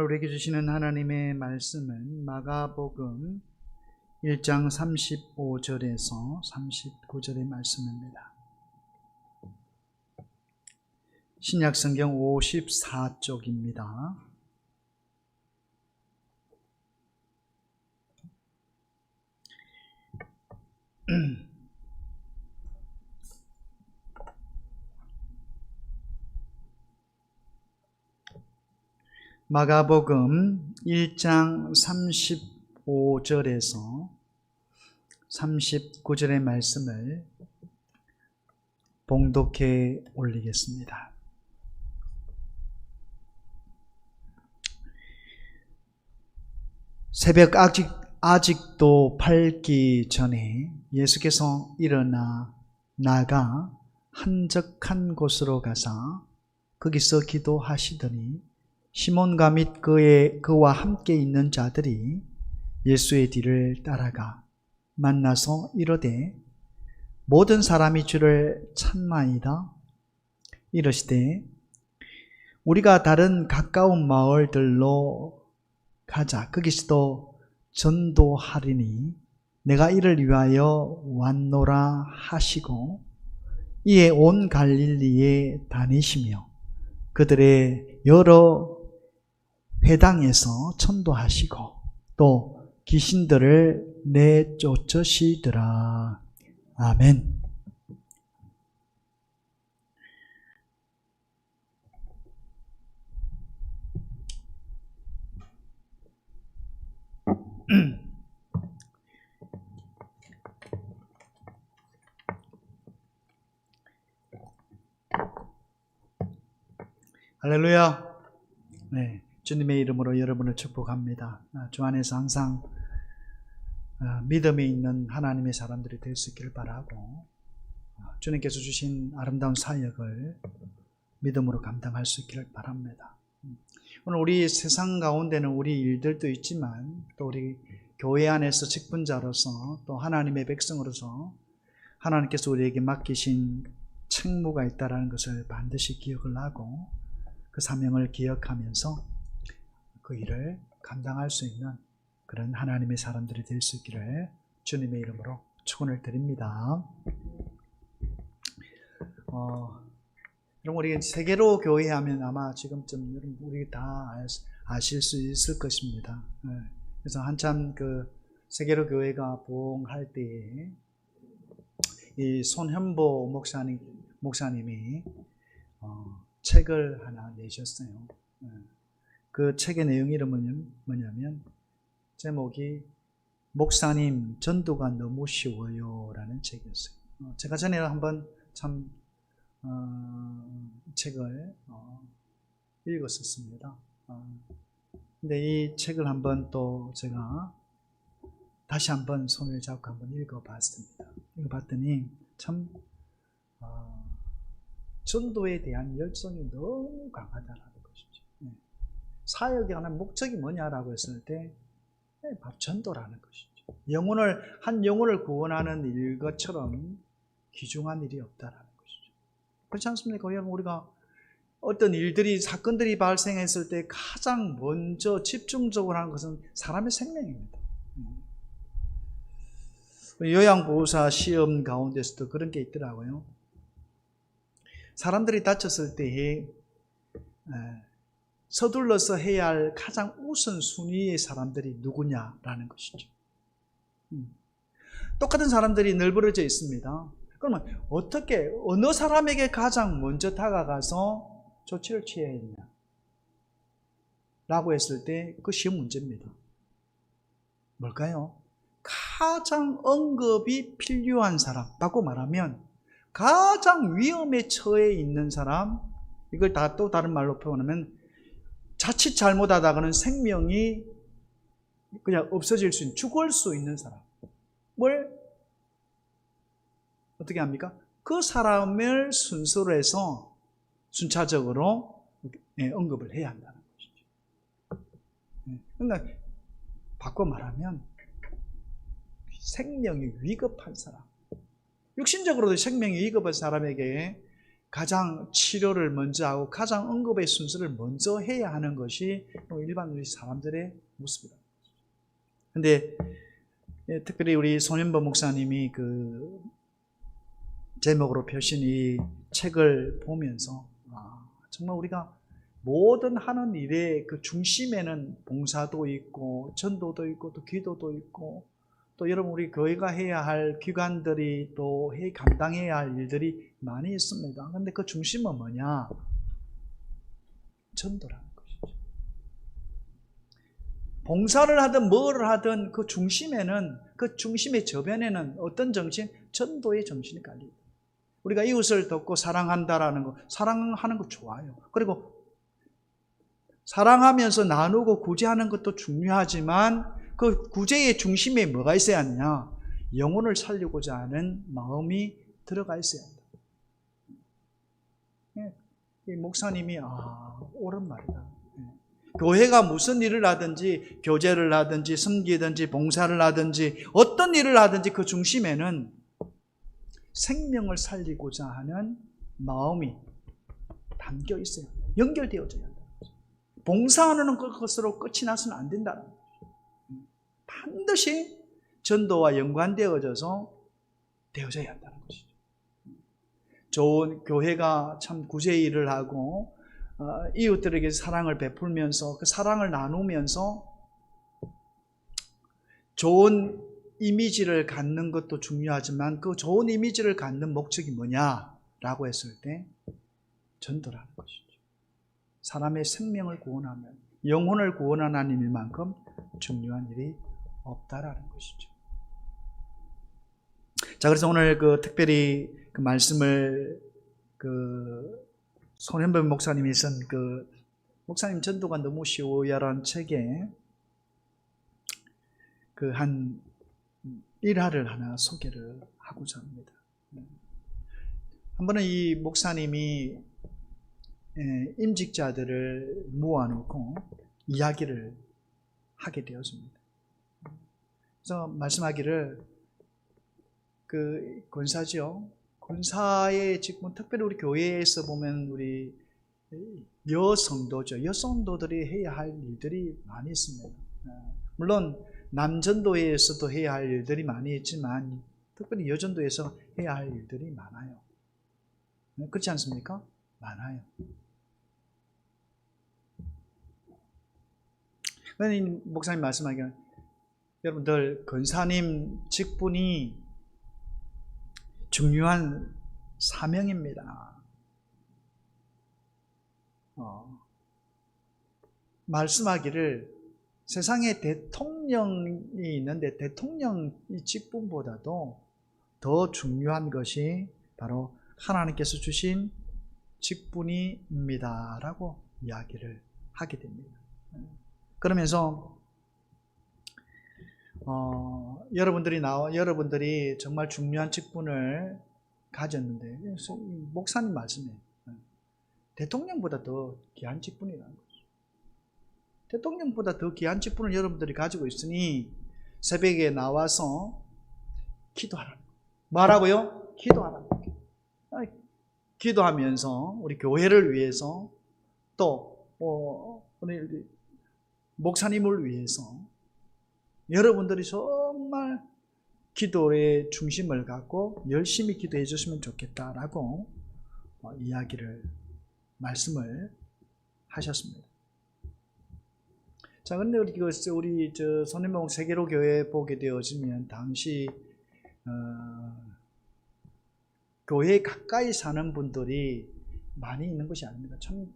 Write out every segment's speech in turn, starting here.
우리에게 주시는 하나님의 말씀은 마가복음 1장 35절에서 39절의 말씀입니다. 신약성경 54쪽입니다. 마가복음 1장 35절에서 39절의 말씀을 봉독해 올리겠습니다. 새벽 아직도 밝기 전에 예수께서 일어나 나가 한적한 곳으로 가사 거기서 기도하시더니 시몬과 및 그와 함께 있는 자들이 예수의 뒤를 따라가 만나서 이르되 모든 사람이 주를 찾나이다. 이르시되 우리가 다른 가까운 마을들로 가자. 거기서도 전도하리니 내가 이를 위하여 왔노라 하시고 이에 온 갈릴리에 다니시며 그들의 여러 회당에서 전도하시고 또 귀신들을 내쫓으시더라. 아멘. 할렐루야. 네, 주님의 이름으로 여러분을 축복합니다. 주 안에서 항상 믿음이 있는 하나님의 사람들이 될 수 있기를 바라고 주님께서 주신 아름다운 사역을 믿음으로 감당할 수 있기를 바랍니다. 오늘 우리 세상 가운데는 우리 일들도 있지만 또 우리 교회 안에서 직분자로서 또 하나님의 백성으로서 하나님께서 우리에게 맡기신 책무가 있다는 것을 반드시 기억을 하고 그 사명을 기억하면서 그 일을 감당할 수 있는 그런 하나님의 사람들이 될 수 있기를 주님의 이름으로 축원을 드립니다. 여러분 우리 세계로 교회 하면 아마 지금쯤 우리 다 아실 수 있을 것입니다. 그래서 한참 그 세계로 교회가 부흥할 때에 이 손현보 목사님이 책을 하나 내셨어요. 그 책의 내용이 뭐냐면 제목이 목사님 전도가 너무 쉬워요 라는 책이었어요. 제가 전에 한번 참 책을 읽었었습니다. 근데 이 책을 한번 또 제가 다시 한번 손을 잡고 한번 읽어봤습니다. 읽어봤더니 참 전도에 대한 열성이 너무 강하다라는 것이죠. 사역에 관한 목적이 뭐냐라고 했을 때 바로 전도라는 것이죠. 한 영혼을 구원하는 일것처럼 귀중한 일이 없다라는 것이죠. 그렇지 않습니까? 우리가 어떤 사건들이 발생했을 때 가장 먼저 집중적으로 하는 것은 사람의 생명입니다. 요양보호사 시험 가운데서도 그런 게 있더라고요. 사람들이 다쳤을 때에 서둘러서 해야 할 가장 우선순위의 사람들이 누구냐라는 것이죠. 똑같은 사람들이 널브러져 있습니다. 그러면 어느 사람에게 가장 먼저 다가가서 조치를 취해야 했냐 라고 했을 때 그 쉬운 문제입니다. 뭘까요? 가장 언급이 필요한 사람, 바꿔 말하면 가장 위험에 처해 있는 사람, 이걸 또 다른 말로 표현하면 자칫 잘못하다가는 생명이 그냥 없어질 수 있는, 죽을 수 있는 사람. 뭘 어떻게 합니까? 그 사람을 순서로 해서 순차적으로 언급을 해야 한다는 것이죠. 그러니까 바꿔 말하면 생명이 위급한 사람, 육신적으로도 생명이 위급한 사람에게 가장 치료를 먼저 하고 가장 응급의 순서를 먼저 해야 하는 것이 일반 우리 사람들의 모습이다. 근데 특별히 우리 손현보 목사님이 그 제목으로 펴신 이 책을 보면서 정말 우리가 모든 하는 일의 그 중심에는 봉사도 있고 전도도 있고 또 기도도 있고 또 여러분 우리 교회가 해야 할 기관들이 또 감당해야 할 일들이 많이 있습니다. 그런데 그 중심은 뭐냐? 전도라는 것이죠. 봉사를 하든 뭐를 하든 그 중심에는, 그 중심의 저변에는 어떤 정신? 전도의 정신이 깔립니다. 우리가 이웃을 돕고 사랑한다라는 거, 사랑하는 거 좋아요. 그리고 사랑하면서 나누고 구제하는 것도 중요하지만 그 구제의 중심에 뭐가 있어야 하느냐? 영혼을 살리고자 하는 마음이 들어가 있어야 한다. 이 목사님이 옳은 말이다. 교회가 무슨 일을 하든지 교제를 하든지 섬기든지 봉사를 하든지 어떤 일을 하든지 그 중심에는 생명을 살리고자 하는 마음이 담겨 있어야 한다. 연결되어져야 한다. 봉사하는 것으로 끝이 나서는 안 된다. 반드시 전도와 연관되어져서 되어져야 한다는 것이죠. 좋은 교회가 참 구제 일을 하고 이웃들에게 사랑을 베풀면서 그 사랑을 나누면서 좋은 이미지를 갖는 것도 중요하지만 그 좋은 이미지를 갖는 목적이 뭐냐라고 했을 때 전도라는 것이죠. 사람의 생명을 구원하면 영혼을 구원하는 일만큼 중요한 일이 없다라는 것이죠. 자, 그래서 오늘 그 특별히 그 말씀을 그 손현보 목사님이 쓴 그 목사님 전도가 너무 쉬워요라는 책에 그 한 일화를 하나 소개를 하고자 합니다. 한 번은 이 목사님이 임직자들을 모아놓고 이야기를 하게 되었습니다. 그래서 말씀하기를 그 권사죠. 권사의 직분, 특별히 우리 교회에서 보면 우리 여성도죠. 여성도들이 해야 할 일들이 많이 있습니다. 물론 남전도에서도 해야 할 일들이 많이 있지만 특별히 여전도에서 해야 할 일들이 많아요. 그렇지 않습니까? 많아요. 그런데 목사님 말씀하기는 여러분들 권사님 직분이 중요한 사명입니다. 말씀하기를 세상에 대통령이 있는데 대통령 직분보다도 더 중요한 것이 바로 하나님께서 주신 직분입니다 라고 이야기를 하게 됩니다. 그러면서 여러분들이 정말 중요한 직분을 가졌는데 목사님 말씀에 대통령보다 더 귀한 직분이라는 거죠. 대통령보다 더 귀한 직분을 여러분들이 가지고 있으니 새벽에 나와서 기도하라는 거예요. 뭐라고요? 기도하라는 거예요. 기도하면서 우리 교회를 위해서 또 우리 목사님을 위해서 여러분들이 정말 기도의 중심을 갖고 열심히 기도해 주시면 좋겠다라고 말씀을 하셨습니다. 자, 근데 우리 손현보 세계로 교회 보게 되어지면 당시 교회에 가까이 사는 분들이 많이 있는 것이 아닙니다. 참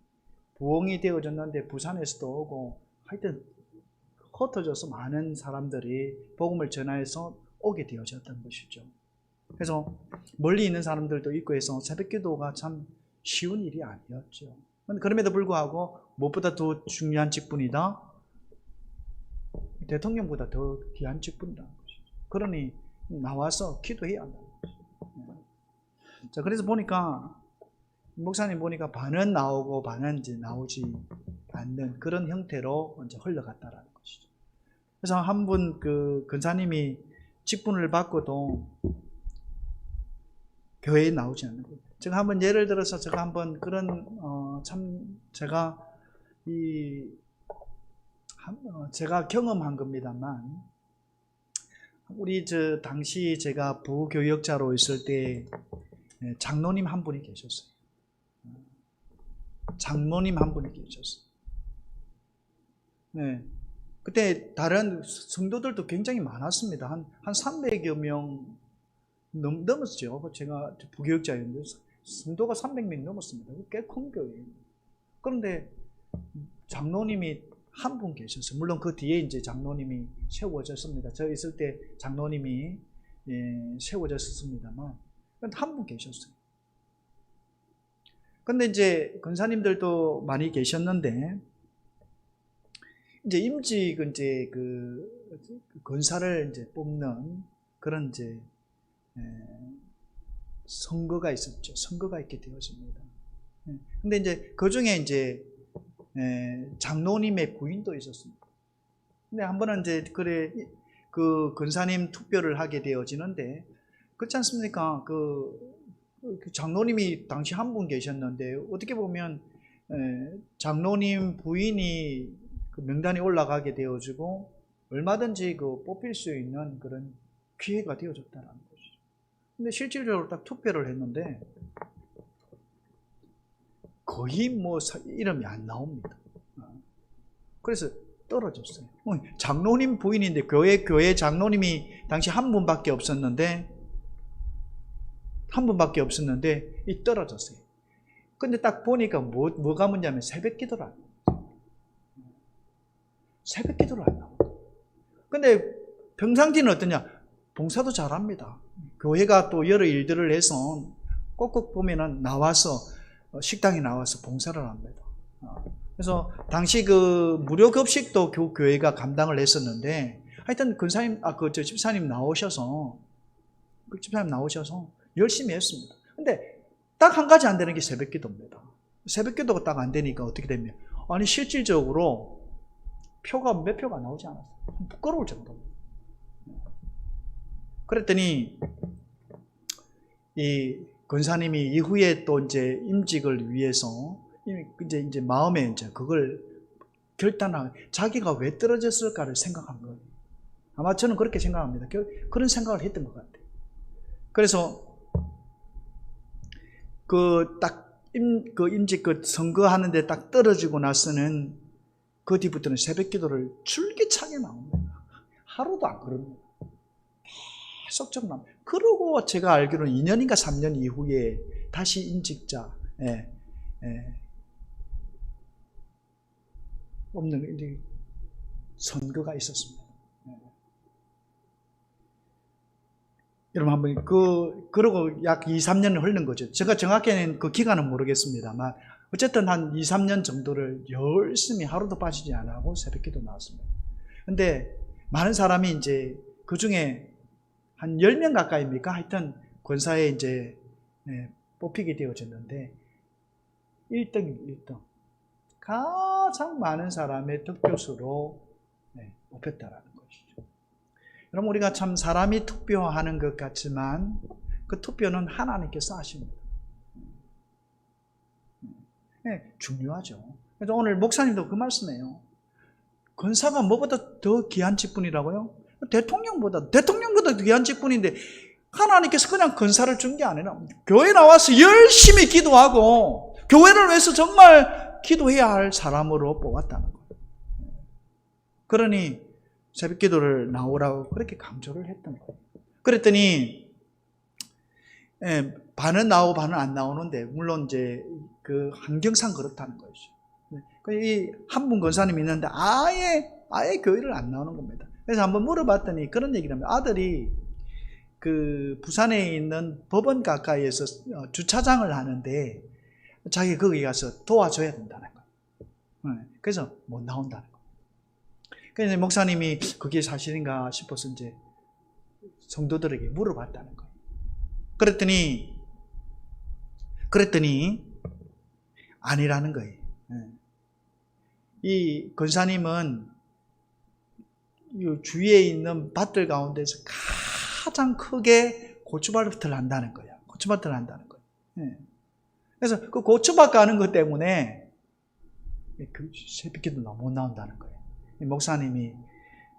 부흥이 되어졌는데 부산에서도 오고 하여튼 흩어져서 많은 사람들이 복음을 전하여서 오게 되어졌던 것이죠. 그래서 멀리 있는 사람들도 있고 해서 새벽 기도가 참 쉬운 일이 아니었죠. 그럼에도 불구하고 무엇보다 더 중요한 직분이다. 대통령보다 더 귀한 직분이라는 것이죠. 그러니 나와서 기도해야 한다는 것이죠. 자, 그래서 보니까 목사님 보니까 반은 나오고 반은 이제 나오지 않는 그런 형태로 이제 흘러갔다라는 것이죠. 그래서 한 분 그 근사님이 직분을 받고도 교회에 나오지 않는 거예요. 제가 한번 예를 들어서 제가 한번 그런 제가 경험한 겁니다만, 우리 당시 제가 부교역자로 있을 때 장로님 한 분이 계셨어요. 장로님 한 분이 계셨어요. 네. 그때 다른 성도들도 굉장히 많았습니다. 한 300여 명 넘었죠. 제가 부교역자였는데 성도가 300명 넘었습니다. 꽤 큰 교회예요. 그런데 장로님이 한 분 계셨어요. 물론 그 뒤에 이제 장로님이 세워졌습니다. 저 있을 때 장로님이 세워졌습니다만 한 분 계셨어요. 근데 이제 권사님들도 많이 계셨는데, 이제 임직은 이제 권사를 이제 뽑는 그런 이제 선거가 있었죠. 선거가 있게 되었습니다. 근데 이제 그 중에 이제 장로님의 부인도 있었습니다. 근데 한 번은 이제 그 권사님 투표를 하게 되어지는데, 그렇지 않습니까? 그 장로님이 당시 한 분 계셨는데, 어떻게 보면 장로님 부인이 그 명단에 올라가게 되어지고 얼마든지 뽑힐 수 있는 그런 기회가 되어졌다는 것이죠. 근데 실질적으로 딱 투표를 했는데 거의 이름이 안 나옵니다. 그래서 떨어졌어요. 장로님 부인인데 교회 장로님이 당시 한 분밖에 없었는데 이 떨어졌어요. 근데 딱 보니까 뭐가 문제냐면 새벽 기도를 안 나와요. 새벽 기도를 안 나와요. 근데 평상시는 어떠냐? 봉사도 잘합니다. 교회가 또 여러 일들을 해서 꼭꼭 보면은 나와서 식당에 나와서 봉사를 합니다. 그래서 당시 무료 급식도 교회가 감당을 했었는데, 하여튼 집사님 나오셔서 열심히 했습니다. 근데 딱 한 가지 안 되는 게 새벽 기도입니다. 새벽 기도가 딱 안 되니까 어떻게 되면, 아니 실질적으로 몇 표가 나오지 않았어요. 부끄러울 정도입니다. 그랬더니 이 권사님이 이후에 또 이제 임직을 위해서 이제 마음에 이제 그걸 결단하고 자기가 왜 떨어졌을까를 생각한 거예요. 아마 저는 그렇게 생각합니다. 그런 생각을 했던 것 같아요. 그래서 임직 선거하는데 딱 떨어지고 나서는 그 뒤부터는 새벽 기도를 줄기차게 나옵니다. 하루도 안 그럽니다. 계속 나옵니다. 그러고 제가 알기로는 2년인가 3년 이후에 다시 임직자 없는 선거가 있었습니다. 여러분 한번 그러고 약 2, 3년을 흐른 거죠. 제가 정확히는 그 기간은 모르겠습니다만 어쨌든 한 2, 3년 정도를 열심히 하루도 빠지지 않아 하고 새벽기도 나왔습니다. 근데 많은 사람이 이제 그 중에 한 10명 가까이입니까? 하여튼 권사에 이제 뽑히게 되어졌는데 1등. 가장 많은 사람의 득표수로 뽑혔다라는 것이죠. 여러분, 우리가 참 사람이 투표하는 것 같지만 그 투표는 하나님께서 하십니다. 중요하죠. 그래서 오늘 목사님도 그 말씀해요. 권사가 뭐보다 더 귀한 직분이라고요? 대통령보다 귀한 직분인데 하나님께서 그냥 권사를 준 게 아니라 교회 나와서 열심히 기도하고 교회를 위해서 정말 기도해야 할 사람으로 뽑았다는 거예요. 그러니 새벽 기도를 나오라고 그렇게 강조를 했던 거예요. 그랬더니 반은 나오고 반은 안 나오는데, 물론 이제 그 환경상 그렇다는 것이죠. 이 한 분 권사님이 있는데 아예 교회를 안 나오는 겁니다. 그래서 한번 물어봤더니 그런 얘기를 합니다. 아들이 그 부산에 있는 법원 가까이에서 주차장을 하는데 자기 거기 가서 도와줘야 된다는 거예요. 그래서 못 나온다는 거예요. 그래서 목사님이 그게 사실인가 싶어서 이제 성도들에게 물어봤다는 거예요. 그랬더니 아니라는 거예요. 이 권사님은 이 주위에 있는 밭들 가운데서 가장 크게 고추밭을 한다는 거예요. 고추밭을 한다는 거예요. 그래서 그 고추밭 가는 것 때문에 그 새벽기도 못 나온다는 거예요. 목사님이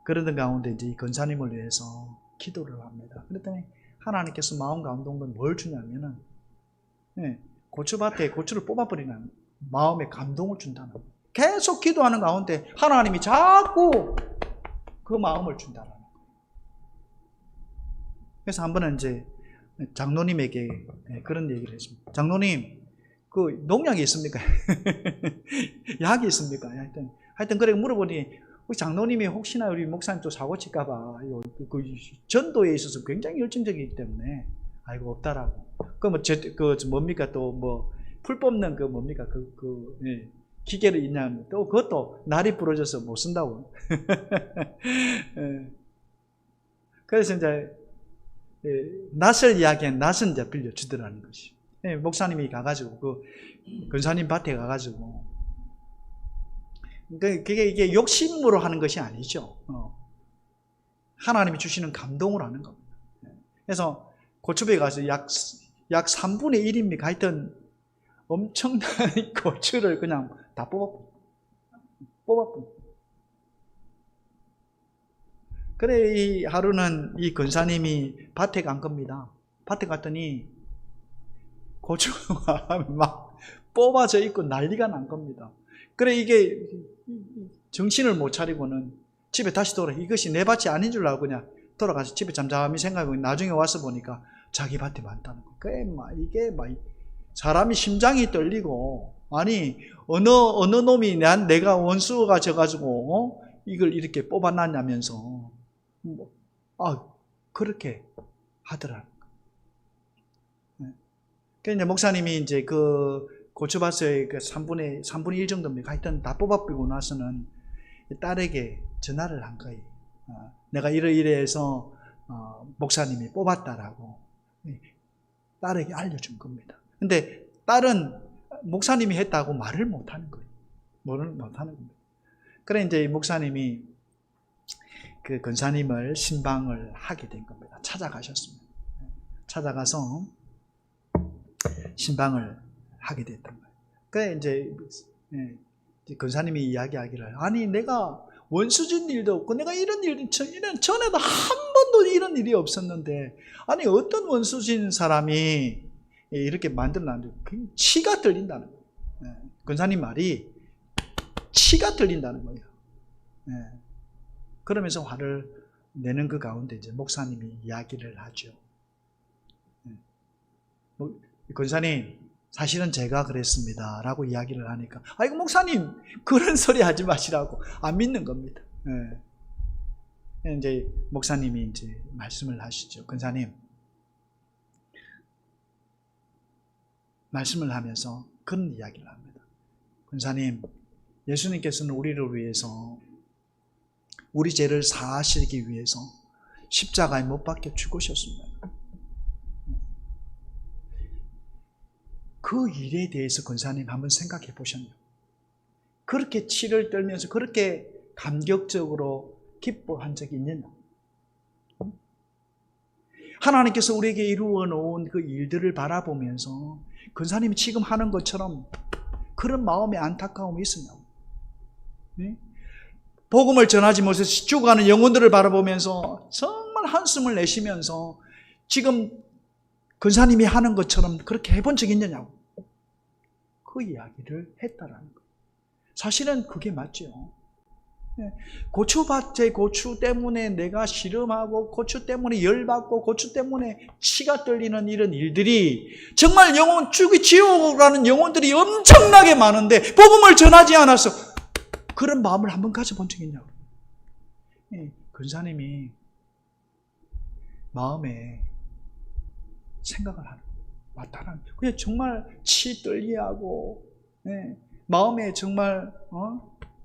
그러던 가운데 이제 이 권사님을 위해서 기도를 합니다. 그랬더니 하나님께서 마음 감동을 뭘 주냐면은 고추밭에 고추를 뽑아버리는 마음의 감동을 준다는 거예요. 계속 기도하는 가운데 하나님이 자꾸 그 마음을 준다는 거예요. 그래서 한 번은 이제 장로님에게 그런 얘기를 했습니다. 장로님, 그 농약이 있습니까? 약이 있습니까? 하여튼 그래 물어보니 우리 장로님이 혹시나 우리 목사님 또 사고 칠까봐 그 전도에 있어서 굉장히 열정적이기 때문에 아이고 없다라고. 뭡니까 또 뭐 풀 뽑는 그 뭡니까 기계를 있냐면 또 그것도 날이 부러져서 못 쓴다고. 그래서 이제 낫을 이야기한 낫은 이제 빌려주더라는 것이. 목사님이 가가지고 그 권사님 밭에 가가지고 이게 욕심으로 하는 것이 아니죠. 하나님이 주시는 감동으로 하는 겁니다. 그래서 고추배에 가서 약 3분의 1입니까? 하여튼 엄청난 고추를 그냥 다 뽑았고. 그래 이 하루는 이 권사님이 밭에 간 겁니다. 밭에 갔더니 고추가 막 뽑아져 있고 난리가 난 겁니다. 그래 이게 정신을 못 차리고는 집에 다시 이것이 내 밭이 아닌 줄 알고 그냥 돌아가서 집에 잠잠히 생각하고 나중에 와서 보니까 자기 밭에 많다는 거예요. 이게 사람이 심장이 떨리고, 아니 어느 놈이 내가 원수가 져가지고 이걸 이렇게 뽑아놨냐면서 그렇게 하더라는 거예요. 그러니까 목사님이 이제 그 고추밭의 그 3분의 1 정도입니다. 하여튼 다 뽑아버리고 나서는 딸에게 전화를 한 거예요. 내가 이래해서 목사님이 뽑았다라고 딸에게 알려준 겁니다. 근데 딸은 목사님이 했다고 말을 못하는 거예요. 말을 못하는 겁니다. 그래 이제 목사님이 그 권사님을 신방을 하게 된 겁니다. 찾아가셨습니다. 찾아가서 신방을 하게 됐던 거예요. 그래 이제 권사님이 이야기하기를, 아니 내가 원수진 일도 없고 내가 이런 전에도 한 번도 이런 일이 없었는데, 아니 어떤 원수진 사람이 이렇게 만들어놨는데 치가 들린다는 거예요. 권사님 말이 치가 들린다는 거예요. 그러면서 화를 내는 그 가운데 이제 목사님이 이야기를 하죠. 권사님, 사실은 제가 그랬습니다 라고 이야기를 하니까, 아이고 목사님 그런 소리 하지 마시라고 안 믿는 겁니다. 이제 목사님이 이제 말씀을 하시죠. 권사님, 말씀을 하면서 그런 이야기를 합니다. 권사님, 예수님께서는 우리를 위해서 우리 죄를 사하시기 위해서 십자가에 못 박혀 죽으셨습니다. 그 일에 대해서 권사님 한번 생각해 보셨나요? 그렇게 치를 떨면서 그렇게 감격적으로 기뻐한 적이 있느냐? 하나님께서 우리에게 이루어 놓은 그 일들을 바라보면서 권사님이 지금 하는 것처럼 그런 마음의 안타까움이 있었냐고. 복음을 전하지 못해서 죽어가는 영혼들을 바라보면서 정말 한숨을 내쉬면서 지금 권사님이 하는 것처럼 그렇게 해본 적이 있느냐고. 그 이야기를 했다라는 거예요. 사실은 그게 맞죠. 고추밭에 고추 때문에 내가 씨름하고 고추 때문에 열받고 고추 때문에 치가 떨리는 이런 일들이 정말 지옥으로 가는 영혼들이 엄청나게 많은데 복음을 전하지 않아서 그런 마음을 한번 가져본 적이 있냐고. 권사님이 마음에 생각을 하는 거예요. 맞다는 그냥 정말 치 떨리하고 마음에 정말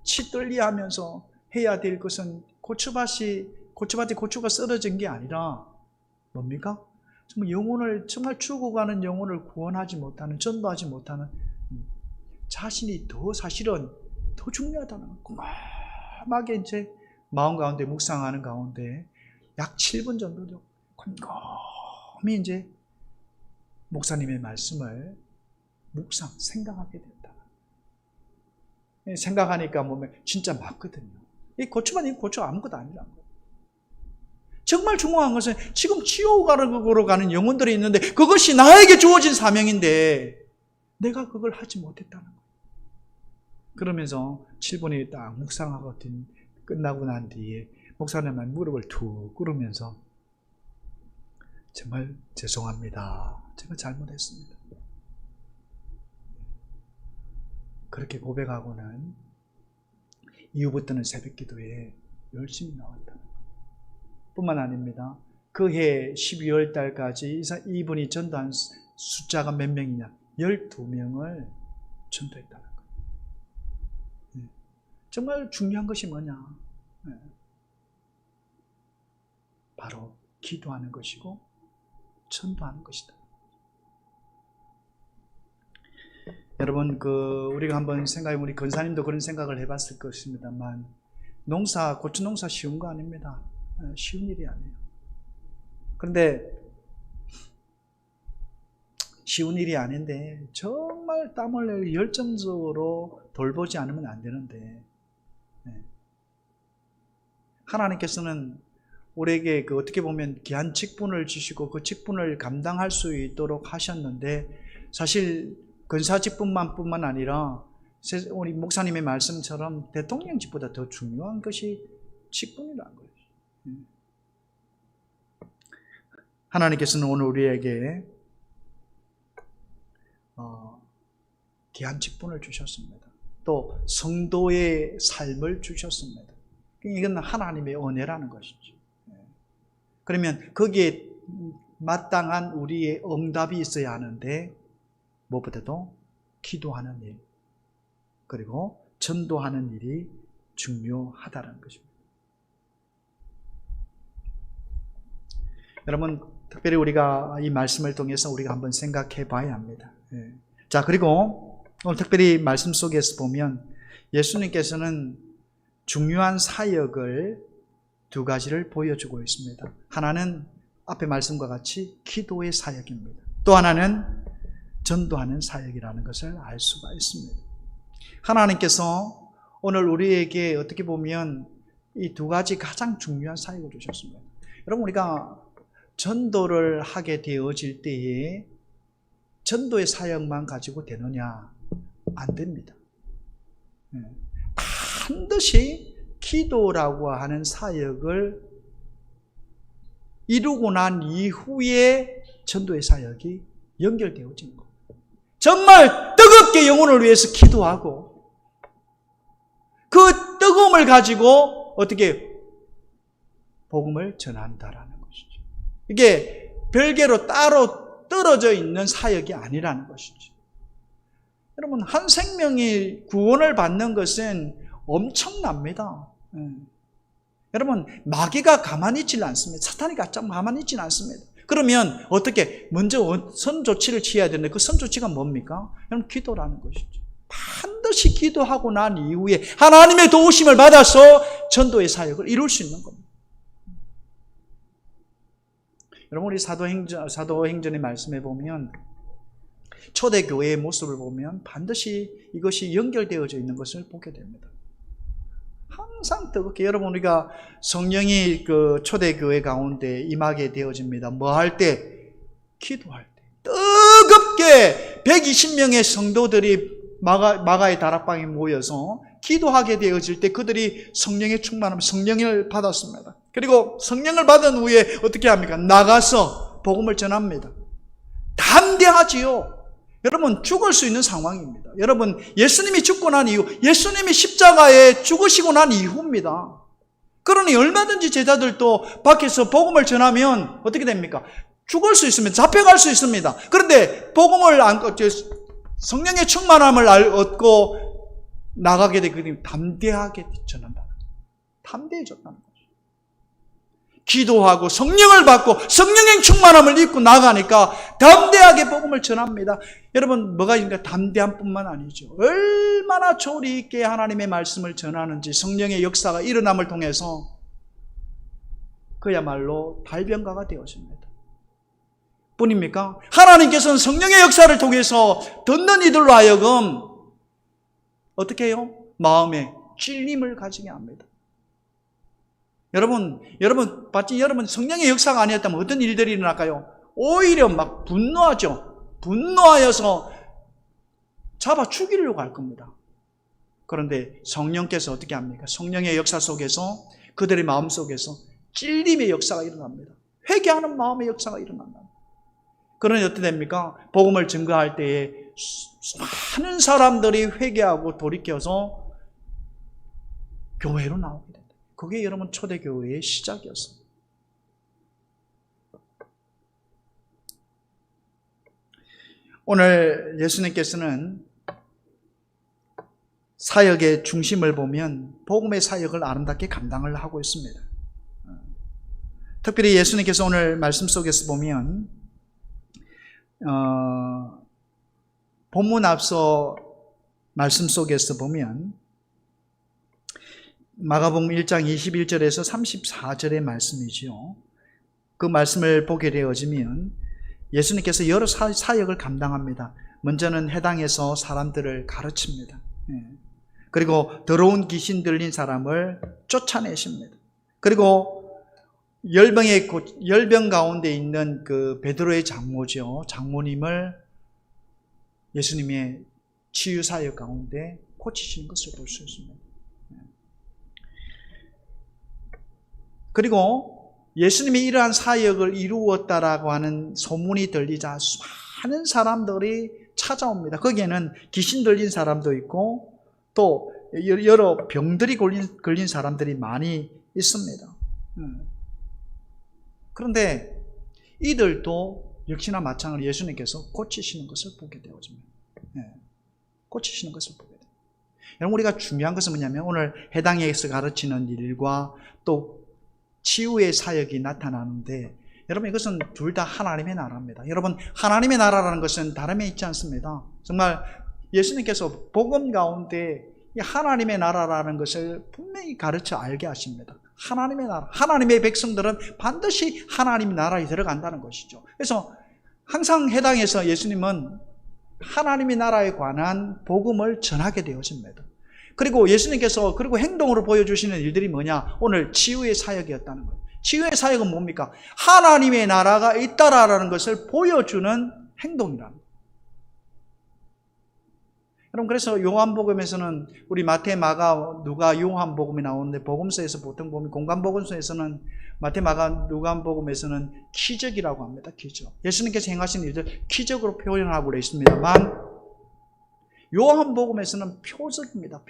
치 떨리하면서 해야 될 것은 고추밭에 고추가 썰어진 게 아니라 뭡니까? 정말 영혼을, 정말 죽어가는 영혼을 구원하지 못하는, 전도하지 못하는 자신이 사실은 더 중요하다는 거예요. 꼼꼼하게 이제 마음 가운데 묵상하는 가운데 약 7분 정도 꼼꼼히 이제 목사님의 말씀을 생각하게 된다. 생각하니까 보면 진짜 맞거든요. 이 고추가 아무것도 아니라는 거예요. 정말 중요한 것은 지금 지옥으로 가는 영혼들이 있는데 그것이 나에게 주어진 사명인데 내가 그걸 하지 못했다는 거예요. 그러면서 7분이 딱 묵상하고 끝나고 난 뒤에 목사님은 무릎을 툭 꿇으면서 정말 죄송합니다. 제가 잘못했습니다. 그렇게 고백하고는 이후부터는 새벽기도에 열심히 나왔다. 뿐만 아닙니다. 그 해 12월 달까지 이분이 전도한 숫자가 몇 명이냐? 12명을 전도했다는 거예요. 정말 중요한 것이 뭐냐? 바로 기도하는 것이고 전도하는 것이다. 여러분, 우리가 한번 우리 권사님도 그런 생각을 해봤을 것입니다만, 고추 농사 쉬운 거 아닙니다. 쉬운 일이 아니에요. 그런데, 쉬운 일이 아닌데, 정말 땀을 내고 열정적으로 돌보지 않으면 안 되는데, 하나님께서는 우리에게 어떻게 보면 귀한 직분을 주시고 그 직분을 감당할 수 있도록 하셨는데, 사실 근사직뿐만 아니라 우리 목사님의 말씀처럼 대통령직보다 더 중요한 것이 직분이라는 거예요. 하나님께서는 오늘 우리에게 귀한 직분을 주셨습니다. 또 성도의 삶을 주셨습니다. 이건 하나님의 은혜라는 것이죠. 그러면 거기에 마땅한 우리의 응답이 있어야 하는데 무엇보다도 기도하는 일, 그리고 전도하는 일이 중요하다는 것입니다. 여러분, 특별히 우리가 이 말씀을 통해서 우리가 한번 생각해 봐야 합니다. 자, 그리고 오늘 특별히 말씀 속에서 보면 예수님께서는 중요한 사역을 두 가지를 보여주고 있습니다. 하나는 앞에 말씀과 같이 기도의 사역입니다. 또 하나는 전도하는 사역이라는 것을 알 수가 있습니다. 하나님께서 오늘 우리에게 어떻게 보면 이 두 가지 가장 중요한 사역을 주셨습니다. 여러분, 우리가 전도를 하게 되어질 때에 전도의 사역만 가지고 되느냐? 안 됩니다. 반드시 기도라고 하는 사역을 이루고 난 이후에 전도의 사역이 연결되어진 것. 정말 뜨겁게 영혼을 위해서 기도하고 그 뜨거움을 가지고 어떻게 복음을 전한다라는 것이죠. 이게 별개로 따로 떨어져 있는 사역이 아니라는 것이죠. 여러분, 한 생명이 구원을 받는 것은 엄청납니다. 여러분, 마귀가 가만히 있지는 않습니다. 사탄이 가만히 있지는 않습니다. 그러면 어떻게 먼저 선 조치를 취해야 되는데 그 선 조치가 뭡니까? 여러분, 기도라는 것이죠. 반드시 기도하고 난 이후에 하나님의 도우심을 받아서 전도의 사역을 이룰 수 있는 겁니다. 여러분, 우리 사도행전의 말씀에 보면 초대교회의 모습을 보면 반드시 이것이 연결되어져 있는 것을 보게 됩니다. 항상 뜨겁게, 여러분, 우리가 성령이 초대교회 가운데 임하게 되어집니다. 뭐 할 때? 기도할 때. 뜨겁게 120명의 성도들이 마가의 다락방에 모여서 기도하게 되어질 때 그들이 성령에 충만하면 성령을 받았습니다. 그리고 성령을 받은 후에 어떻게 합니까? 나가서 복음을 전합니다. 담대하지요. 여러분, 죽을 수 있는 상황입니다. 여러분, 예수님이 죽고 난 이후, 예수님이 십자가에 죽으시고 난 이후입니다. 그러니 얼마든지 제자들도 밖에서 복음을 전하면 어떻게 됩니까? 죽을 수 있습니다. 잡혀갈 수 있습니다. 그런데 복음을 성령의 충만함을 얻고 나가게 되거든요. 담대하게 전한다. 담대해졌다는 거죠. 기도하고 성령을 받고 성령의 충만함을 입고 나가니까 담대하게 복음을 전합니다. 여러분, 뭐가 있습니까? 담대한 뿐만 아니죠. 얼마나 조리 있게 하나님의 말씀을 전하는지, 성령의 역사가 일어남을 통해서 그야말로 발병가가 되었습니다. 뿐입니까? 하나님께서는 성령의 역사를 통해서 듣는 이들로 하여금 어떻게 해요? 마음에 찔림을 가지게 합니다. 여러분 성령의 역사가 아니었다면 어떤 일들이 일어날까요? 오히려 막 분노하죠. 분노하여서 잡아 죽이려고 할 겁니다. 그런데 성령께서 어떻게 합니까? 성령의 역사 속에서 그들의 마음 속에서 찔림의 역사가 일어납니다. 회개하는 마음의 역사가 일어난다. 그러니 어떻게 됩니까? 복음을 증거할 때에 많은 사람들이 회개하고 돌이켜서 교회로 나오게 된다. 그게 여러분 초대교회의 시작이었습니다. 오늘 예수님께서는 사역의 중심을 보면 복음의 사역을 아름답게 감당을 하고 있습니다. 특별히 예수님께서 오늘 말씀 속에서 보면 본문 앞서 말씀 속에서 보면 마가복음 1장 21절에서 34절의 말씀이지요. 그 말씀을 보게 되어지면 예수님께서 여러 사역을 감당합니다. 먼저는 해당에서 사람들을 가르칩니다. 그리고 더러운 귀신 들린 사람을 쫓아내십니다. 그리고 열병 가운데 있는 그 베드로의 장모죠. 장모님을 예수님의 치유 사역 가운데 고치시는 것을 볼 수 있습니다. 그리고 예수님이 이러한 사역을 이루었다라고 하는 소문이 들리자 많은 사람들이 찾아옵니다. 거기에는 귀신 들린 사람도 있고 또 여러 병들이 걸린 사람들이 많이 있습니다. 그런데 이들도 역시나 마찬가지로 예수님께서 고치시는 것을 보게 되어집니다. 고치시는 것을 보게 됩니다. 여러분, 우리가 중요한 것은 뭐냐면 오늘 해당에서 가르치는 일과 또 치유의 사역이 나타나는데 여러분, 이것은 둘 다 하나님의 나라입니다. 여러분, 하나님의 나라라는 것은 다름이 있지 않습니다. 정말 예수님께서 복음 가운데 이 하나님의 나라라는 것을 분명히 가르쳐 알게 하십니다. 하나님의 나라, 하나님의 백성들은 반드시 하나님의 나라에 들어간다는 것이죠. 그래서 항상 해당에서 예수님은 하나님의 나라에 관한 복음을 전하게 되어집니다. 그리고 예수님께서 그리고 행동으로 보여주시는 일들이 뭐냐? 오늘 치유의 사역이었다는 거예요. 치유의 사역은 뭡니까? 하나님의 나라가 있다라는 것을 보여주는 행동이랍니다. 여러분, 그래서 요한복음에서는 우리 마태, 마가, 누가, 요한복음이 나오는데 복음서에서 보통 보면 공간복음서에서는 마태, 마가, 누가복음에서는 기적이라고 합니다. 기적. 예수님께서 행하신 일들 기적으로 표현하고 있습니다만 요한복음에서는 표적입니다.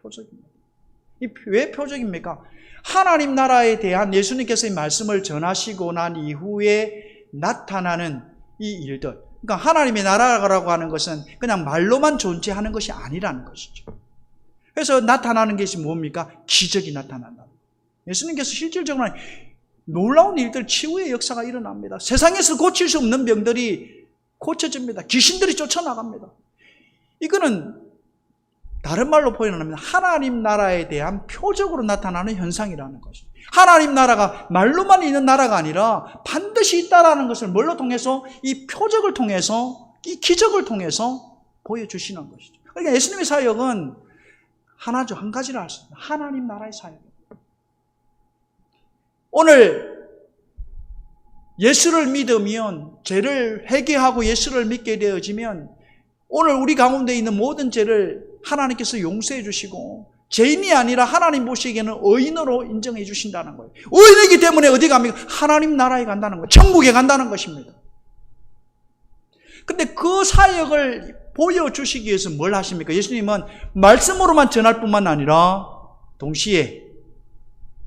표적입니다. 왜 표적입니까? 하나님 나라에 대한 예수님께서의 말씀을 전하시고 난 이후에 나타나는 이 일들. 그러니까 하나님의 나라라고 하는 것은 그냥 말로만 존재하는 것이 아니라는 것이죠. 그래서 나타나는 것이 뭡니까? 기적이 나타난다. 예수님께서 실질적으로 놀라운 일들, 치유의 역사가 일어납니다. 세상에서 고칠 수 없는 병들이 고쳐집니다. 귀신들이 쫓아나갑니다. 이거는 다른 말로 표현하면 하나님 나라에 대한 표적으로 나타나는 현상이라는 것이죠. 하나님 나라가 말로만 있는 나라가 아니라 반드시 있다라는 것을 뭘로 통해서? 이 표적을 통해서, 이 기적을 통해서 보여주시는 것이죠. 그러니까 예수님의 사역은 하나죠. 한 가지를 알 수 있습니다. 하나님 나라의 사역입니다. 오늘 예수를 믿으면, 죄를 회개하고 예수를 믿게 되어지면 오늘 우리 가운데 있는 모든 죄를 하나님께서 용서해 주시고 죄인이 아니라 하나님 보시기에는 의인으로 인정해 주신다는 거예요. 의인이기 때문에 어디 갑니까? 하나님 나라에 간다는 거예요. 천국에 간다는 것입니다. 근데 그 사역을 보여주시기 위해서 뭘 하십니까? 예수님은 말씀으로만 전할 뿐만 아니라 동시에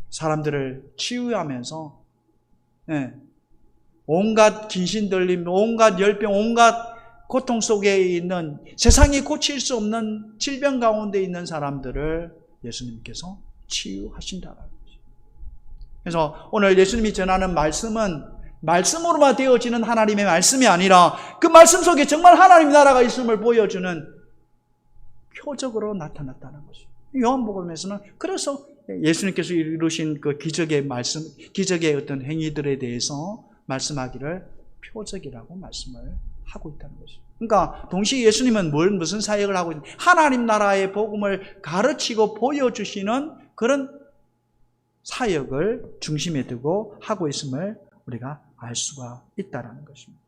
사람들을 치유하면서 온갖 귀신 들림, 온갖 열병, 온갖 고통 속에 있는 세상이 고칠 수 없는 질병 가운데 있는 사람들을 예수님께서 치유하신다는 거죠. 그래서 오늘 예수님이 전하는 말씀은 말씀으로만 되어지는 하나님의 말씀이 아니라 그 말씀 속에 정말 하나님 나라가 있음을 보여주는 표적으로 나타났다는 것이죠. 요한복음에서는 그래서 예수님께서 이루신 그 기적의 말씀, 기적의 어떤 행위들에 대해서 말씀하기를 표적이라고 말씀을 하고 있다는 것이죠. 그러니까 동시에 예수님은 무슨 사역을 하고 있는, 하나님 나라의 복음을 가르치고 보여주시는 그런 사역을 중심에 두고 하고 있음을 우리가 알 수가 있다는 것입니다.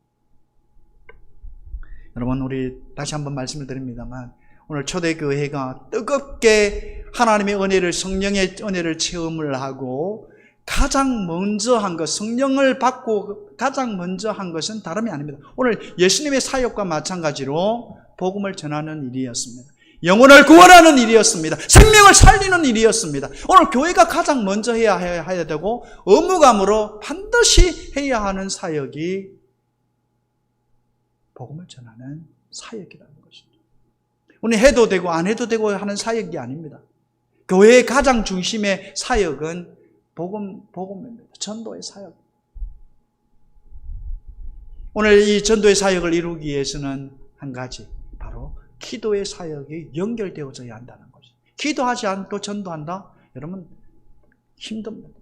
여러분, 우리 다시 한번 말씀을 드립니다만, 오늘 초대교회가 뜨겁게 하나님의 은혜를, 성령의 은혜를 체험을 하고 가장 먼저 한 것, 성령을 받고 가장 먼저 한 것은 다름이 아닙니다. 오늘 예수님의 사역과 마찬가지로 복음을 전하는 일이었습니다. 영혼을 구원하는 일이었습니다. 생명을 살리는 일이었습니다. 오늘 교회가 가장 먼저 해야 되고 의무감으로 반드시 해야 하는 사역이 복음을 전하는 사역이라는 것입니다. 우리 해도 되고 안 해도 되고 하는 사역이 아닙니다. 교회의 가장 중심의 사역은 복음입니다. 전도의 사역. 오늘 이 전도의 사역을 이루기 위해서는 한 가지, 바로 기도의 사역이 연결되어져야 한다는 것이죠. 기도하지 않고 전도한다? 여러분, 힘듭니다.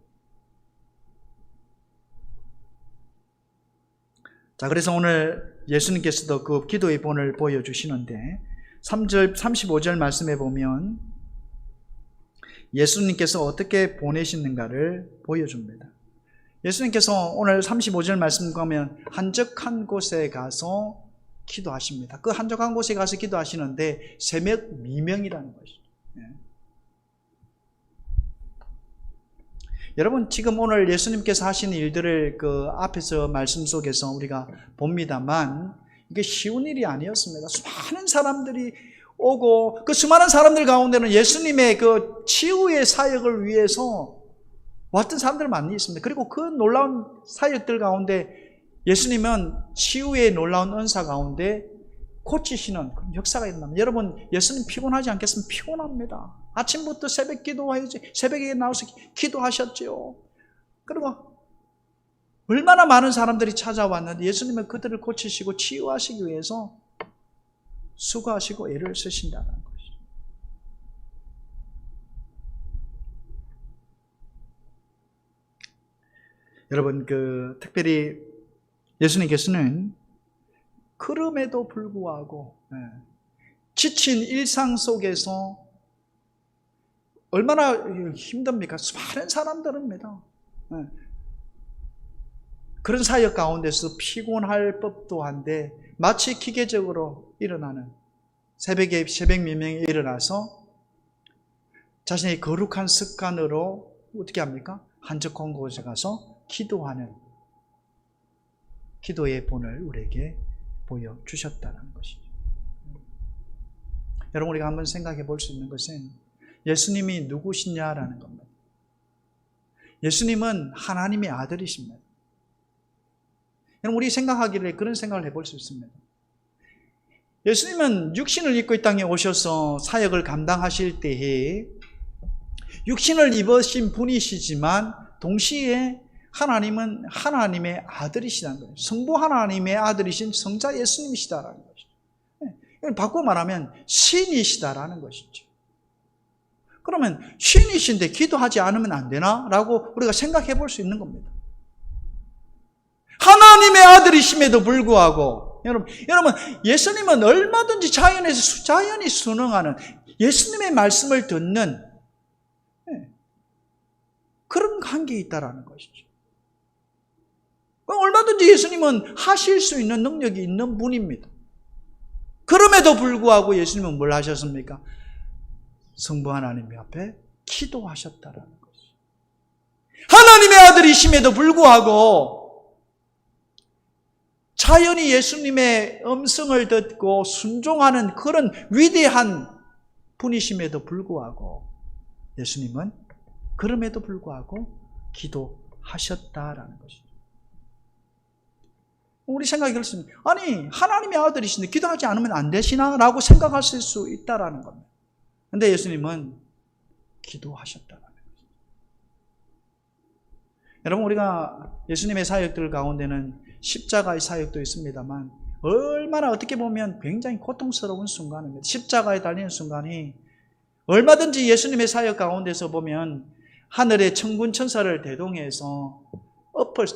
자, 그래서 오늘 예수님께서도 그 기도의 본을 보여주시는데 3절, 35절 말씀에 보면 예수님께서 어떻게 보내시는가를 보여줍니다. 예수님께서 오늘 35절 말씀 보면 한적한 곳에 가서 기도하십니다. 그 한적한 곳에 가서 기도하시는데 새벽 미명이라는 것이죠. 여러분, 지금 오늘 예수님께서 하시는 일들을 그 앞에서 말씀 속에서 우리가 봅니다만 이게 쉬운 일이 아니었습니다. 수많은 사람들이 오고 그 수많은 사람들 가운데는 예수님의 그 치유의 사역을 위해서 왔던 사람들 많이 있습니다. 그리고 그 놀라운 사역들 가운데 예수님은 치유의 놀라운 은사 가운데 고치시는 그런 역사가 일어납니다. 여러분, 예수님 피곤하지 않겠습니까? 피곤합니다. 아침부터 새벽 기도해야지, 새벽에 나와서 기도하셨죠. 그리고 얼마나 많은 사람들이 찾아왔는데 예수님은 그들을 고치시고 치유하시기 위해서 수고하시고 애를 쓰신다는 것이죠. 여러분, 특별히 예수님께서는 그럼에도 불구하고 지친 일상 속에서 얼마나 힘듭니까? 수많은 사람들입니다. 그런 사역 가운데서 피곤할 법도 한데 마치 기계적으로 일어나는 새벽 미명에 일어나서 자신의 거룩한 습관으로 어떻게 합니까? 한적한 곳에 가서 기도하는 기도의 본을 우리에게 보여주셨다는 것이죠. 여러분, 우리가 한번 생각해 볼 수 있는 것은 예수님이 누구시냐라는 겁니다. 예수님은 하나님의 아들이십니다. 여러분, 우리 생각하기를 그런 생각을 해볼 수 있습니다. 예수님은 육신을 입고 이 땅에 오셔서 사역을 감당하실 때에 육신을 입으신 분이시지만 동시에 하나님은 하나님의 아들이시다는 거예요. 성부 하나님의 아들이신 성자 예수님이시다라는 것이죠. 바꿔 말하면 신이시다라는 것이죠. 그러면 신이신데 기도하지 않으면 안 되나? 라고 우리가 생각해 볼 수 있는 겁니다. 하나님의 아들이심에도 불구하고 여러분, 예수님은 얼마든지 자연이 순응하는 예수님의 말씀을 듣는 그런 관계에 있다라는 것이죠. 얼마든지 예수님은 하실 수 있는 능력이 있는 분입니다. 그럼에도 불구하고 예수님은 뭘 하셨습니까? 성부 하나님 앞에 기도하셨다라는 것이죠. 하나님의 아들이심에도 불구하고 자연히 예수님의 음성을 듣고 순종하는 그런 위대한 분이심에도 불구하고 예수님은 그럼에도 불구하고 기도하셨다라는 것이죠. 우리 생각이 그렇습니다. 아니, 하나님의 아들이신데 기도하지 않으면 안 되시나? 라고 생각하실 수 있다라는 겁니다. 그런데 예수님은 기도하셨다라는 것이죠. 여러분, 우리가 예수님의 사역들 가운데는 십자가의 사역도 있습니다만 얼마나 어떻게 보면 굉장히 고통스러운 순간입니다. 십자가에 달리는 순간이 얼마든지 예수님의 사역 가운데서 보면 하늘의 천군 천사를 대동해서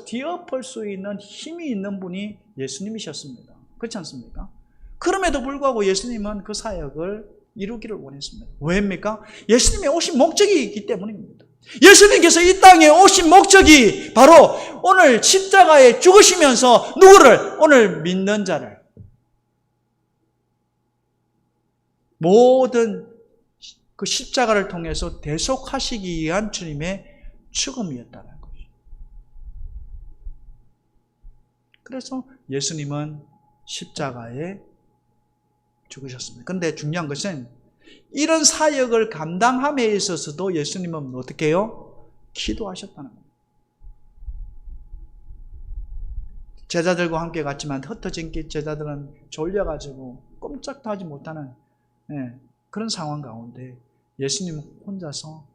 뒤엎을 수 있는 힘이 있는 분이 예수님이셨습니다. 그렇지 않습니까? 그럼에도 불구하고 예수님은 그 사역을 이루기를 원했습니다. 왜입니까? 예수님이 오신 목적이 있기 때문입니다. 예수님께서 이 땅에 오신 목적이 바로 오늘 십자가에 죽으시면서 누구를? 오늘 믿는 자를 모든 그 십자가를 통해서 대속하시기 위한 주님의 죽음이었다는 것이죠. 그래서 예수님은 십자가에 죽으셨습니다. 그런데 중요한 것은 이런 사역을 감당함에 있어서도 예수님은 어떻게 해요? 기도하셨다는 겁니다. 제자들과 함께 갔지만 흩어진 제자들은 졸려가지고 꼼짝도 하지 못하는 그런 상황 가운데 예수님은 혼자서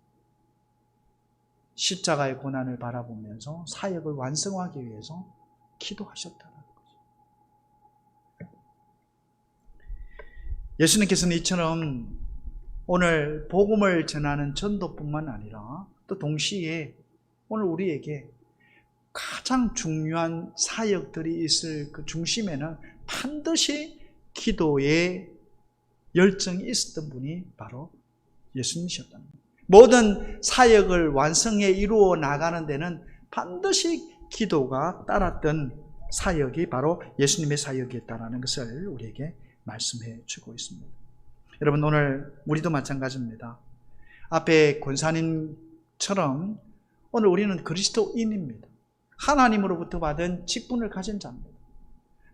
십자가의 고난을 바라보면서 사역을 완성하기 위해서 기도하셨다는 거죠. 예수님께서는 이처럼 오늘 복음을 전하는 전도뿐만 아니라 또 동시에 오늘 우리에게 가장 중요한 사역들이 있을 그 중심에는 반드시 기도의 열정이 있었던 분이 바로 예수님이셨다는 거예요. 모든 사역을 완성해 이루어 나가는 데는 반드시 기도가 따랐던 사역이 바로 예수님의 사역이었다는 것을 우리에게 말씀해 주고 있습니다. 여러분, 오늘 우리도 마찬가지입니다. 앞에 권사님처럼 오늘 우리는 그리스도인입니다. 하나님으로부터 받은 직분을 가진 자입니다.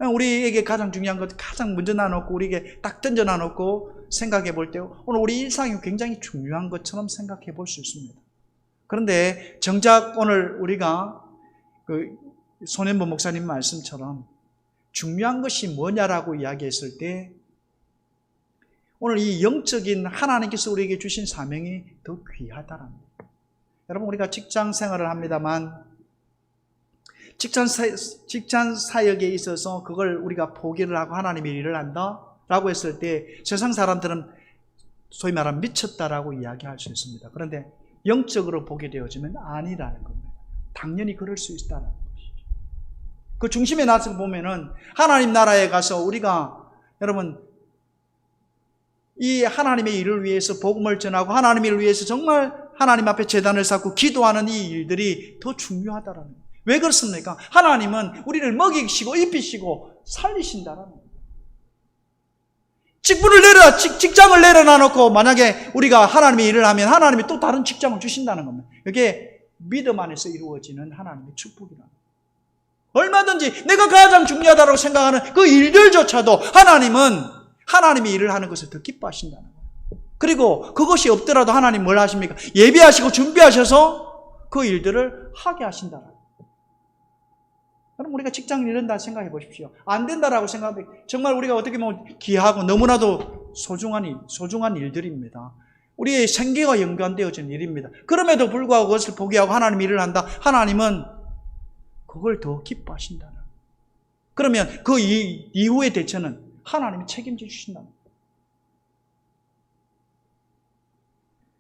우리에게 가장 중요한 것, 가장 먼저 나놓고 우리에게 딱 던져 나놓고 생각해 볼 때 오늘 우리 일상이 굉장히 중요한 것처럼 생각해 볼 수 있습니다. 그런데 정작 오늘 우리가 그 손현보 목사님 말씀처럼 중요한 것이 뭐냐라고 이야기했을 때 오늘 이 영적인 하나님께서 우리에게 주신 사명이 더 귀하다라는 거예요. 여러분, 우리가 직장 생활을 합니다만 직장 사역에 있어서 그걸 우리가 포기를 하고 하나님의 일을 한다라고 했을 때 세상 사람들은 소위 말하면 미쳤다라고 이야기할 수 있습니다. 그런데 영적으로 보게 되어지면 아니라는 겁니다. 당연히 그럴 수 있다는 것이죠. 그 중심에 나서 보면은 하나님 나라에 가서 우리가 여러분 이 하나님의 일을 위해서 복음을 전하고 하나님의 일을 위해서 정말 하나님 앞에 제단을 쌓고 기도하는 이 일들이 더 중요하다라는 거예요. 왜 그렇습니까? 하나님은 우리를 먹이시고 입히시고 살리신다라는 거예요. 직장을 내려놔놓고 만약에 우리가 하나님의 일을 하면 하나님이 또 다른 직장을 주신다는 겁니다. 이게 믿음 안에서 이루어지는 하나님의 축복이라는 거예요. 얼마든지 내가 가장 중요하다고 생각하는 그 일들조차도 하나님은 하나님의 일을 하는 것을 더 기뻐하신다는 거예요. 그리고 그것이 없더라도 하나님 뭘 하십니까? 예비하시고 준비하셔서 그 일들을 하게 하신다는 거예요. 그럼 우리가 직장을 잃는다 생각해 보십시오. 안 된다라고 생각하면 정말 우리가 어떻게 보면 귀하고 너무나도 소중한 일들입니다. 우리의 생계가 연관되어진 일입니다. 그럼에도 불구하고 그것을 포기하고 하나님 일을 한다. 하나님은 그걸 더 기뻐하신다는 거예요. 그러면 그 이후의 대처는 하나님이 책임져 주신다는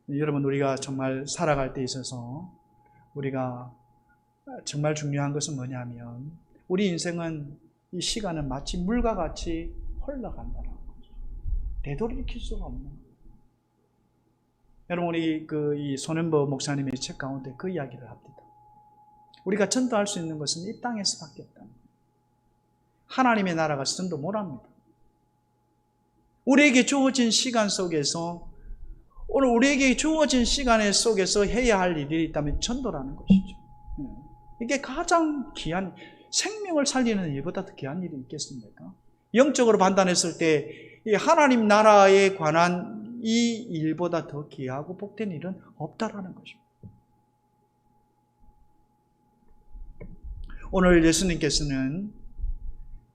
거예요. 여러분, 우리가 정말 살아갈 때 있어서 우리가 정말 중요한 것은 뭐냐면 우리 인생은 이 시간은 마치 물과 같이 흘러간다는 거죠. 되돌이킬 수가 없는 거예요. 여러분, 우리 이 손현보 목사님의 책 가운데 그 이야기를 합니다. 우리가 전도할 수 있는 것은 이 땅에서밖에 없다는 거예요. 하나님의 나라가 전도 못합니다. 우리에게 주어진 시간 속에서 오늘 우리에게 주어진 시간 속에서 해야 할 일이 있다면 전도라는 것이죠. 이게 가장 귀한, 생명을 살리는 일보다 더 귀한 일이 있겠습니까? 영적으로 판단했을 때 이 하나님 나라에 관한 이 일보다 더 귀하고 복된 일은 없다라는 것입니다. 오늘 예수님께서는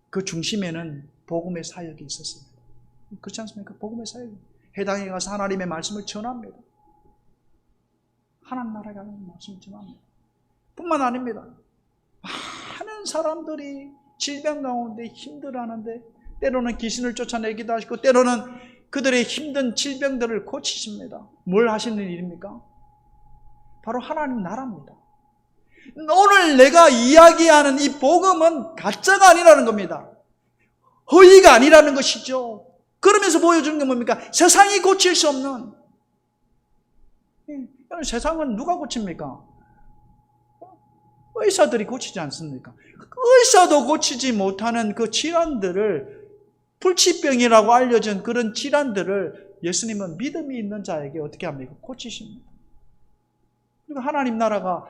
그 중심에는 복음의 사역이 있었습니다. 그렇지 않습니까? 복음의 사역. 해당에 가서 하나님의 말씀을 전합니다. 하나님 나라에 가는 말씀을 전합니다. 뿐만 아닙니다. 많은 사람들이 질병 가운데 힘들어하는데 때로는 귀신을 쫓아내기도 하시고 때로는 그들의 힘든 질병들을 고치십니다. 뭘 하시는 일입니까? 바로 하나님 나라입니다. 오늘 내가 이야기하는 이 복음은 가짜가 아니라는 겁니다. 허위가 아니라는 것이죠. 그러면서 보여주는 게 뭡니까? 세상이 고칠 수 없는, 세상은 누가 고칩니까? 의사들이 고치지 않습니까? 의사도 고치지 못하는 그 질환들을, 불치병이라고 알려진 그런 질환들을 예수님은 믿음이 있는 자에게 어떻게 합니까? 고치십니다. 그리고 하나님 나라가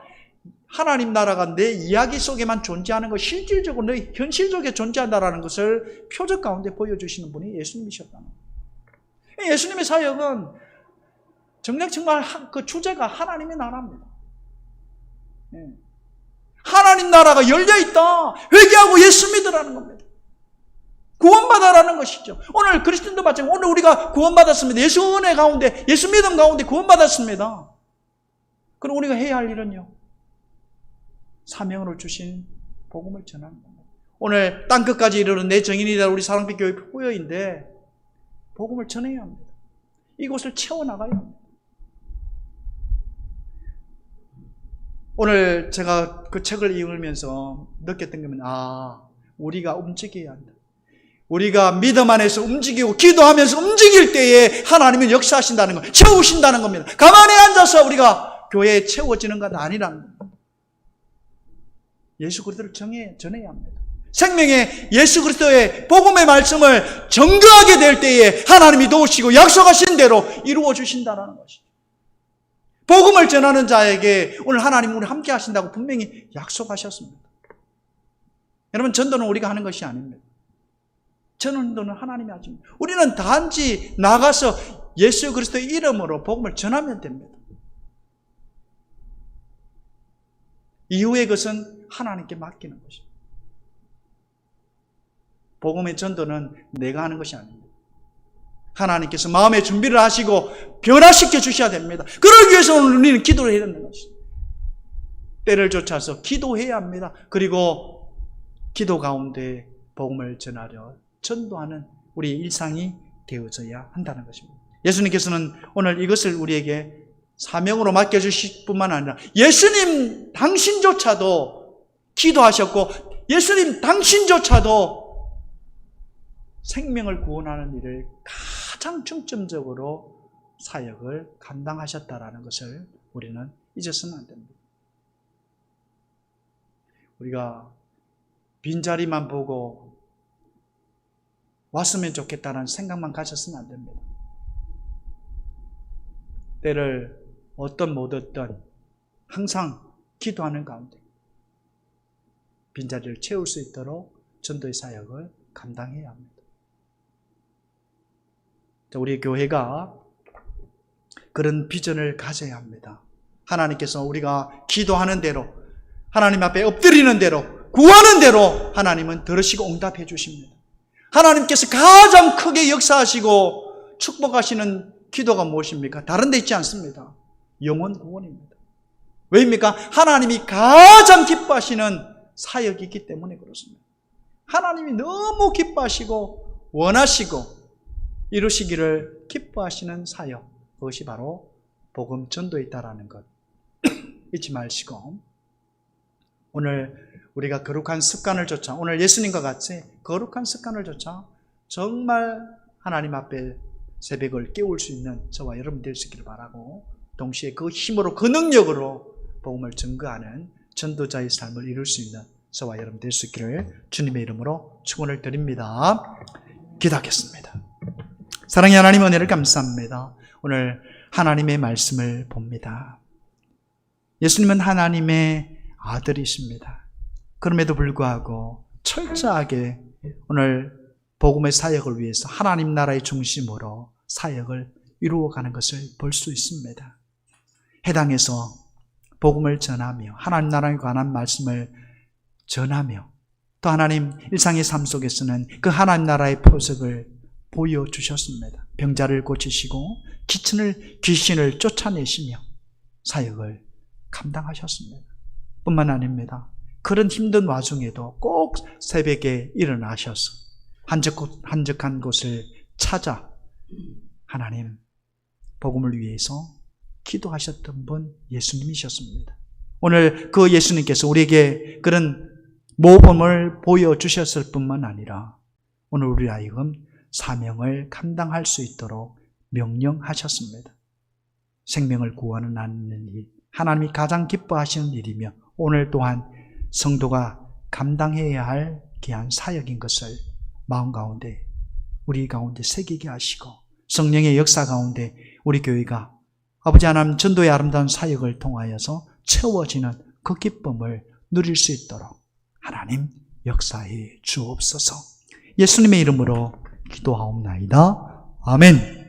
내 이야기 속에만 존재하는 것, 실질적으로 내 현실 속에 존재한다는 것을 표적 가운데 보여주시는 분이 예수님이셨다는 거예요. 예수님의 사역은 정말 그 주제가 하나님의 나라입니다. 하나님 나라가 열려있다. 회개하고 예수 믿으라는 겁니다. 구원받아라는 것이죠. 오늘 그리스도인도 마찬가지로 오늘 우리가 구원받았습니다. 예수 은혜 가운데, 예수 믿음 가운데 구원받았습니다. 그럼 우리가 해야 할 일은요, 사명으로 주신 복음을 전하는 겁니다. 오늘 땅끝까지 이르는 내 정인이다 우리 사랑빛 교회 후여인데 복음을 전해야 합니다. 이곳을 채워나가야 합니다. 오늘 제가 그 책을 읽으면서 느꼈던 것은 우리가 움직여야 한다. 우리가 믿음 안에서 움직이고 기도하면서 움직일 때에 하나님은 역사하신다는 것, 채우신다는 겁니다. 가만히 앉아서 우리가 교회에 채워지는 것 아니라는 겁니다. 예수 그리스도를 전해야 합니다. 생명의 예수 그리스도의 복음의 말씀을 전거하게 될 때에 하나님이 도우시고 약속하신 대로 이루어 주신다는 것이죠. 복음을 전하는 자에게 오늘 하나님 우리 함께 하신다고 분명히 약속하셨습니다. 여러분, 전도는 우리가 하는 것이 아닙니다. 전도는 하나님이 하십니다. 우리는 단지 나가서 예수 그리스도의 이름으로 복음을 전하면 됩니다. 이후의 것은 하나님께 맡기는 것입니다. 복음의 전도는 내가 하는 것이 아닙니다. 하나님께서 마음의 준비를 하시고 변화시켜 주셔야 됩니다. 그러기 위해서 오늘 우리는 기도를 해야 되는 것입니다. 때를 쫓아서 기도해야 합니다. 그리고 기도 가운데 복음을 전하려 전도하는 우리의 일상이 되어져야 한다는 것입니다. 예수님께서는 오늘 이것을 우리에게 사명으로 맡겨주실 뿐만 아니라 예수님 당신조차도 기도하셨고 예수님 당신조차도 생명을 구원하는 일을 가장 중점적으로 사역을 감당하셨다라는 것을 우리는 잊어서는 안 됩니다. 우리가 빈자리만 보고 왔으면 좋겠다는 생각만 가졌으면 안 됩니다. 때를 어떤 못 얻던 항상 기도하는 가운데 빈자리를 채울 수 있도록 전도의 사역을 감당해야 합니다. 우리 교회가 그런 비전을 가져야 합니다. 하나님께서 우리가 기도하는 대로, 하나님 앞에 엎드리는 대로, 구하는 대로 하나님은 들으시고 응답해 주십니다. 하나님께서 가장 크게 역사하시고 축복하시는 기도가 무엇입니까? 다른 데 있지 않습니다. 영혼 구원입니다. 왜입니까? 하나님이 가장 기뻐하시는 사역이기 때문에 그렇습니다. 하나님이 너무 기뻐하시고 원하시고 이루시기를 기뻐하시는 사역, 그것이 바로 복음 전도에 있다라는 것 잊지 마시고, 오늘 우리가 거룩한 습관을 좇아, 오늘 예수님과 같이 거룩한 습관을 좇아 정말 하나님 앞에 새벽을 깨울 수 있는 저와 여러분 될 수 있기를 바라고, 동시에 그 힘으로 그 능력으로 복음을 증거하는 전도자의 삶을 이룰 수 있는 저와 여러분 될 수 있기를 주님의 이름으로 축원을 드립니다. 기도하겠습니다. 사랑의 하나님, 은혜를 감사합니다. 오늘 하나님의 말씀을 봅니다. 예수님은 하나님의 아들이십니다. 그럼에도 불구하고 철저하게 오늘 복음의 사역을 위해서 하나님 나라의 중심으로 사역을 이루어가는 것을 볼 수 있습니다. 해당해서 복음을 전하며 하나님 나라에 관한 말씀을 전하며 또 하나님 일상의 삶 속에서는 그 하나님 나라의 표적을 보여주셨습니다. 병자를 고치시고 귀신을 쫓아내시며 사역을 감당하셨습니다. 뿐만 아닙니다. 그런 힘든 와중에도 꼭 새벽에 일어나셔서 한적한 곳을 찾아 하나님 복음을 위해서 기도하셨던 분 예수님이셨습니다. 오늘 그 예수님께서 우리에게 그런 모범을 보여주셨을 뿐만 아니라 오늘 우리 하여금 사명을 감당할 수 있도록 명령하셨습니다. 생명을 구원하는 일, 하나님이 가장 기뻐하시는 일이며 오늘 또한 성도가 감당해야 할 귀한 사역인 것을 마음 가운데 우리 가운데 새기게 하시고 성령의 역사 가운데 우리 교회가 아버지 하나님 전도의 아름다운 사역을 통하여서 채워지는 그 기쁨을 누릴 수 있도록 하나님 역사해 주옵소서. 예수님의 이름으로 기도하옵나이다. 아멘.